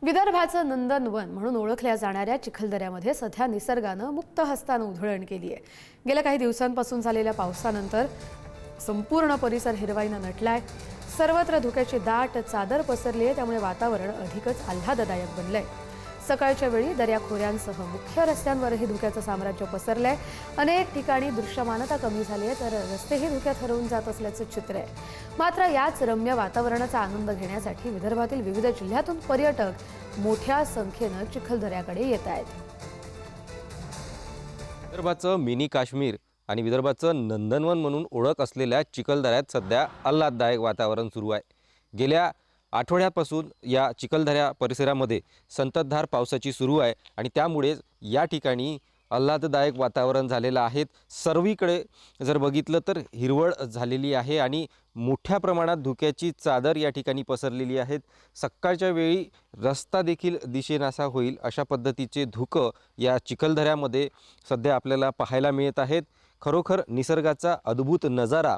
विदर्भाचं नंदनवन म्हणून ओळखल्या जाणाऱ्या चिखलदऱ्यामध्ये सध्या निसर्गानं मुक्त हस्तानं उधळण केली आहे। गेल्या काही दिवसांपासून झालेल्या पावसानंतर संपूर्ण परिसर हिरवाईनं नटलाय। सर्वत्र धुक्याची दाट चादर पसरली आहे, त्यामुळे वातावरण अधिकच आल्हाददायक बनलंय। सकाळच्या वेळी दर्याखोऱ्यांसह मुख्य रस्त्यांवरही धुक्याचं साम्राज्य पसरलंय। अनेक ठिकाणी दृश्यमानता कमी झाली आहे, तर रस्तेही धुक्यात हरवून जात असल्याचं चित्र आहे। मात्र याच रम्य वातावरणाचा आनंद घेण्यासाठी विदर्भातील विविध जिल्ह्यातून पर्यटक मोठ्या संख्येनं चिखलदऱ्याकडे येत आहेत। विदर्भाचं मिनी काश्मीर आणि विदर्भाचं नंदनवन म्हणून ओळख असलेल्या चिखलदऱ्यात सध्या आल्हाददायक वातावरण सुरू आहे। गेल्या आठवड्यापासून या चिखलदऱ्या परिसरामध्ये संततधार पावसाची सुरू आहे आणि त्यामुळे या ठिकाणी आल्हाददायक वातावरण झालेलं आहे। सर्वीकडे जर बघितलं तर हिरवळ झालेली आहे आणि मोठ्या प्रमाणात धुक्याची चादर या ठिकाणी पसरलेली आहे। सकाळच्या वेळी रस्ता देखील दिसेनासा होईल अशा पद्धतीचे धुकं या चिखलदऱ्यामध्ये सध्या आपल्याला पाहायला मिळत आहेत। खरोखर निसर्गाचा अद्भुत नजारा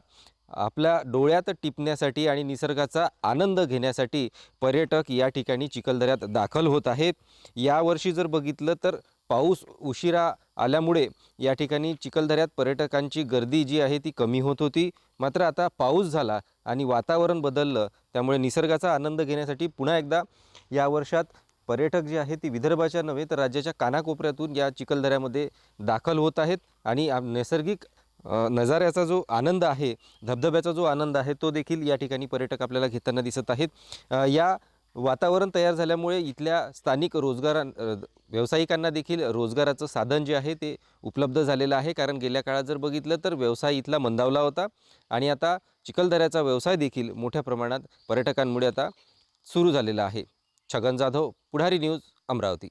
आपल्या डोळ्यात टिपण्यासाठी आणि निसर्गाचा आनंद घेण्यासाठी पर्यटक या ठिकाणी चिखलदऱ्यात दाखल होत आहेत। यावर्षी जर बघितलं तर पाऊस उशिरा आल्यामुळे या ठिकाणी चिखलदऱ्यात पर्यटकांची गर्दी जी आहे ती कमी होत होती। मात्र आता पाऊस झाला आणि वातावरण बदललं, त्यामुळे निसर्गाचा आनंद घेण्यासाठी पुन्हा एकदा या वर्षात पर्यटक जे आहेत ती विदर्भाच्या नव्हे तर राज्याच्या कानाकोपऱ्यातून या चिखलदऱ्यामध्ये दाखल होत आहेत आणि नैसर्गिक नजाऱ्याचा जो आनंद आहे, धबधब्याचा जो आनंद आहे तो देखील या ठिकाणी पर्यटक आपल्याला घेताना दिसत आहेत। या वातावरण तयार झाल्यामुळे इथल्या स्थानिक व्यावसायिकांना देखील रोजगाराचं साधन जे आहे ते उपलब्ध झालेलं आहे। कारण गेल्या काळात जर बघितलं तर व्यवसाय इथला मंदावला होता आणि आता चिखलदऱ्याचा व्यवसाय देखील मोठ्या प्रमाणात पर्यटकांमुळे आता सुरू झालेला आहे। छगन जाधव, पुढारी न्यूज, अमरावती।